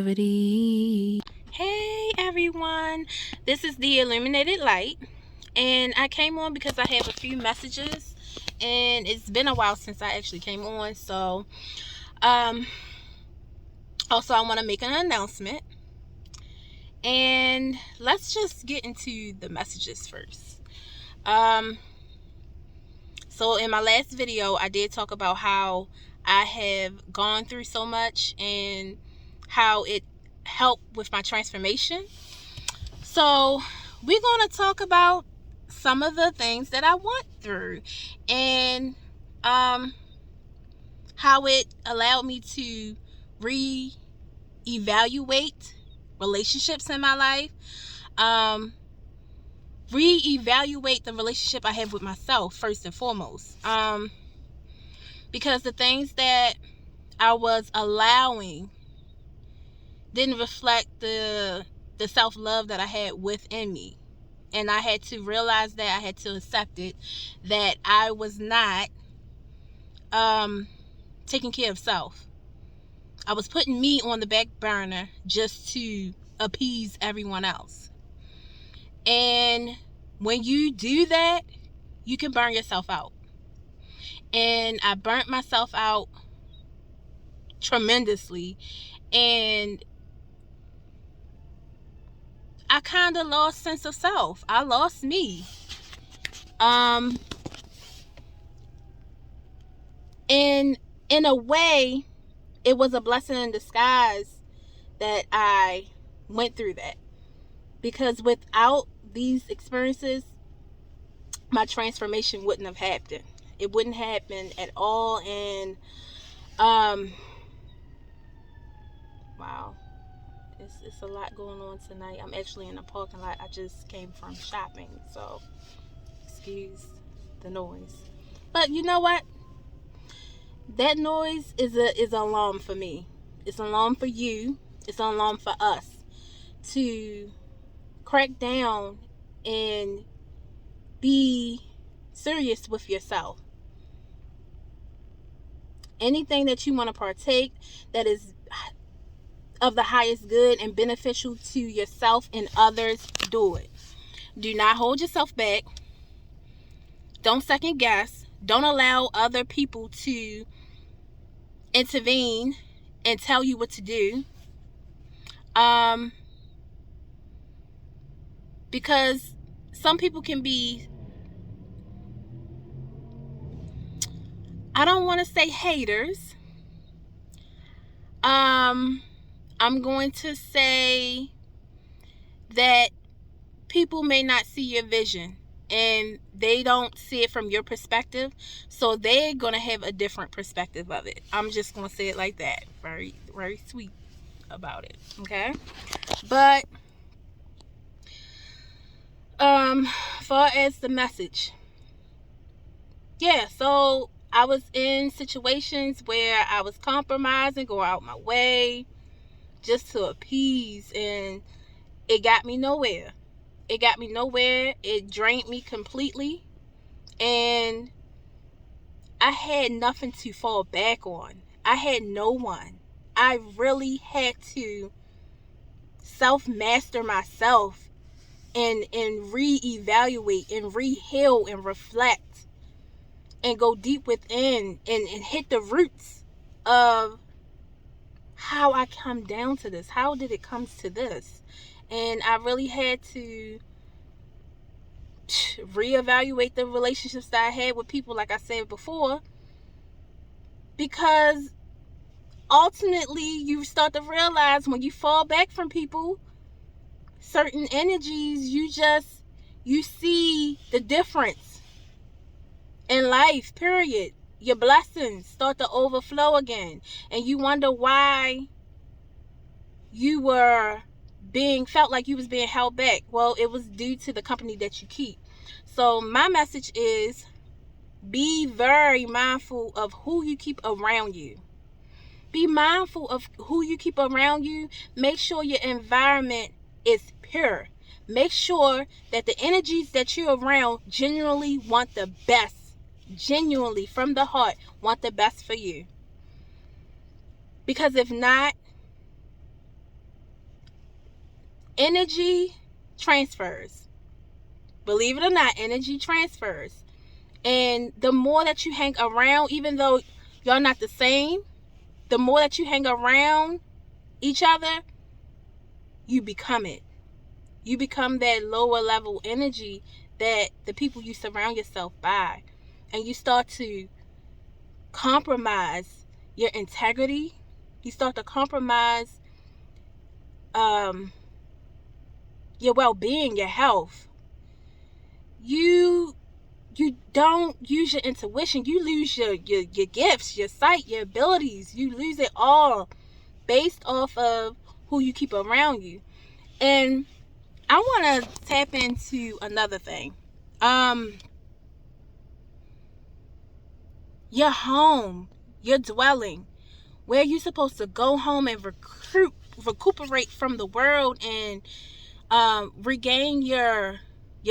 positivity. Hey everyone, this is the Illuminated Light, and I came on because I have a few messages, and it's been a while since I actually came on. So also I want to make an announcement, and let's just get into the messages first. So in my last video, I did talk about how I have gone through so much and how it helped with my transformation. So we're going to talk about some of the things that I went through and how it allowed me to reevaluate relationships in my life, reevaluate the relationship I have with myself first and foremost, because the things that I was allowing didn't reflect the self-love that I had within me, and I had to realize that, I had to accept it, that I was not taking care of self. I was putting me on the back burner just to appease everyone else. And when you do that, you can burn yourself out. And I burnt myself out tremendously, and I kind of lost sense of self. I lost me. In a way, it was a blessing in disguise that I went through that, because without these experiences, my transformation wouldn't have happened. It wouldn't happen at all. And wow, it's a lot going on tonight. I'm actually in a parking lot. I just came from shopping, so excuse the noise. But you know what? That noise is an alarm for me. It's an alarm for you. It's an alarm for us to crack down and be serious with yourself. Anything that you want to partake that is of the highest good and beneficial to yourself and others, do it. Do not hold yourself back. Don't second guess. Don't allow other people to intervene and tell you what to do. Because some people can be, I don't want to say haters. I'm going to say that people may not see your vision and they don't see it from your perspective, so they're going to have a different perspective of it. I'm just going to say it like that. Very, very sweet about it. Okay? But far as the message, yeah, so I was in situations where I was compromising, go out my way just to appease, and it got me nowhere. It got me nowhere. It drained me completely, and I had nothing to fall back on. I had no one. I really had to self-master myself and reevaluate and re-heal and reflect and go deep within and hit the roots of how I come down to this. How did it come to this? And I really had to reevaluate the relationships that I had with people, like I said before, because ultimately you start to realize when you fall back from people, certain energies, you see the difference in life, period. Your blessings start to overflow again, and you wonder why you were felt like you was being held back. Well, it was due to the company that you keep. So my message is, be very mindful of who you keep around you. Be mindful of who you keep around you. Make sure your environment is pure. Make sure that the energies that you're around genuinely want the best. Genuinely, from the heart, want the best for you. Because if not, energy transfers. Believe it or not, energy transfers. And the more that you hang around, even though y'all not the same, the more that you hang around each other, you become it. You become that lower level energy that the people you surround yourself by. And you start to compromise your integrity. You start to compromise your well-being, your health. You don't use your intuition. You lose your gifts, your sight, your abilities. You lose it all based off of who you keep around you. And I want to tap into another thing. Your home, your dwelling, where you're supposed to go home and recuperate from the world and regain your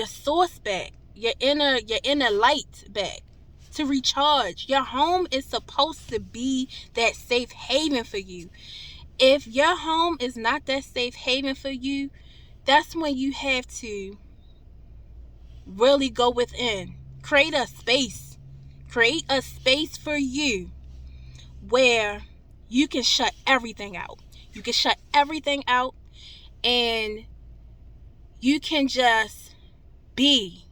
source back, your inner light back, to recharge. Your home is supposed to be that safe haven for you. If your home is not that safe haven for you, that's when you have to really go within. Create a space for you where you can shut everything out. You can shut everything out and you can just be.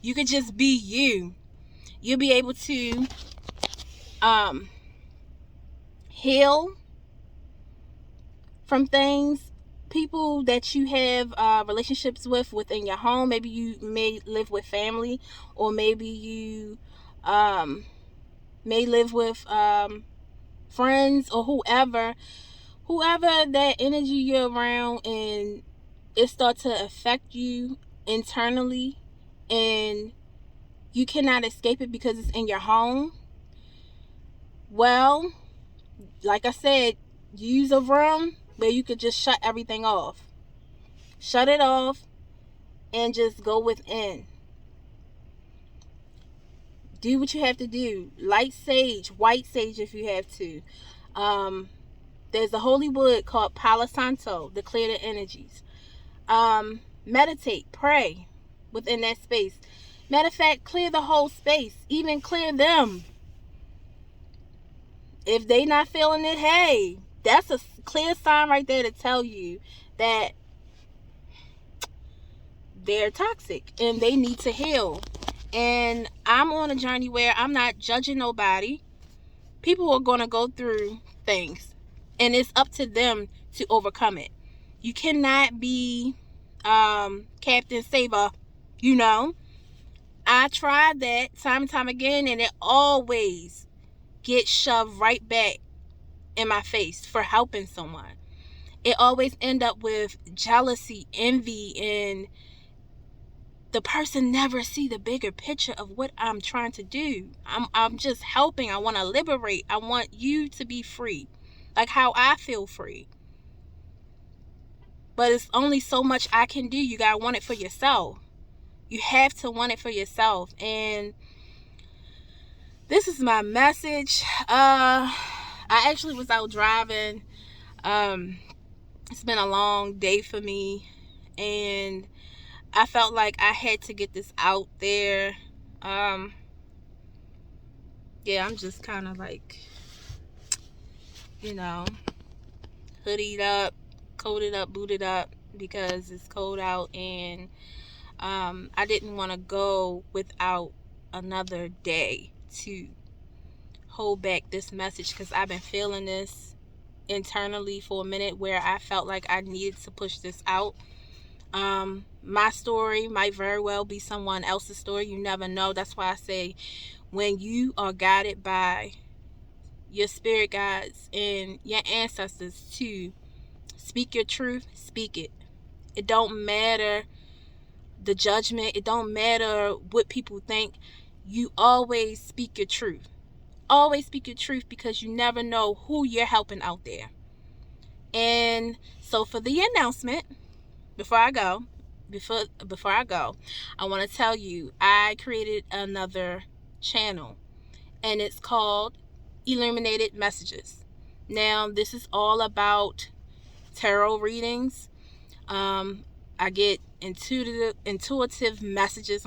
You can just be you. You'll be able to heal from things, people that you have relationships with within your home. Maybe you may live with family, or maybe you may live with friends, or whoever that energy you're around, and it starts to affect you internally and you cannot escape it because it's in your home. Well, like I said, use a room where you could just shut everything off. Shut it off and just go within. Do what you have to do. Light sage, white sage if you have to. There's a holy wood called Palo Santo to clear the energies. Meditate, pray within that space. Matter of fact, clear the whole space. Even clear them. If they not feeling it, hey, that's a clear sign right there to tell you that they're toxic and they need to heal. And I'm on a journey where I'm not judging nobody. People are going to go through things and it's up to them to overcome it. You cannot be Captain Saver, you know. I tried that time and time again and it always gets shoved right back in my face for helping someone. It always end up with jealousy, envy, and the person never see the bigger picture of what I'm trying to do. I'm just helping. I want to liberate. I want you to be free, like how I feel free. But it's only so much I can do. You gotta want it for yourself. You have to want it for yourself. And this is my message. I actually was out driving. It's been a long day for me, and I felt like I had to get this out there. Yeah, I'm just kind of like, hoodied up, coated up, booted up, because it's cold out, and I didn't want to go without another day to hold back this message, because I've been feeling this internally for a minute where I felt like I needed to push this out. My story might very well be someone else's story. You never know. That's why I say, when you are guided by your spirit guides and your ancestors to speak your truth, speak it. It don't matter the judgment. It don't matter what people think. You always speak your truth. Always speak your truth, because you never know who you're helping out there. And so for the announcement, before I go, I want to tell you, I created another channel, and it's called Illuminated Messages. Now, this is all about tarot readings. I get intuitive messages.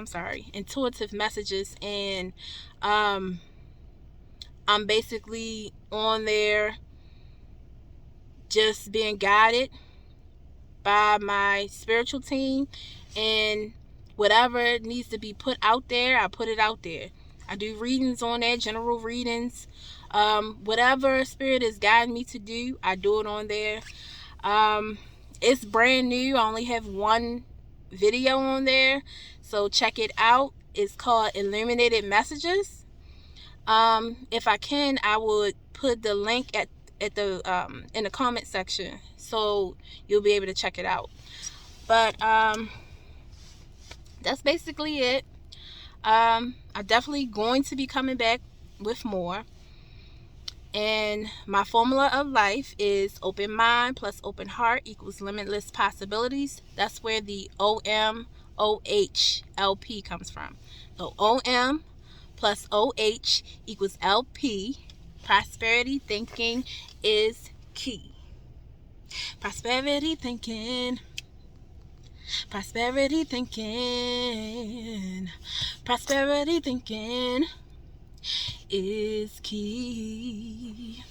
Intuitive messages, and I'm basically on there just being guided by my spiritual team, and whatever needs to be put out there, I put it out there. I do readings on there, general readings. Whatever spirit is guiding me to do, I do it on there. It's brand new. I only have one video on there, so check it out. It's called Illuminated Messages. If I can, I would put the link at the in the comment section, so you'll be able to check it out. But that's basically it. I'm definitely going to be coming back with more. And my formula of life is open mind plus open heart equals limitless possibilities. That's where the OMOHLP comes from. So OM plus OH equals LP. Prosperity thinking is key. Prosperity thinking. Prosperity thinking. Prosperity thinking is key.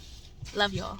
Love y'all.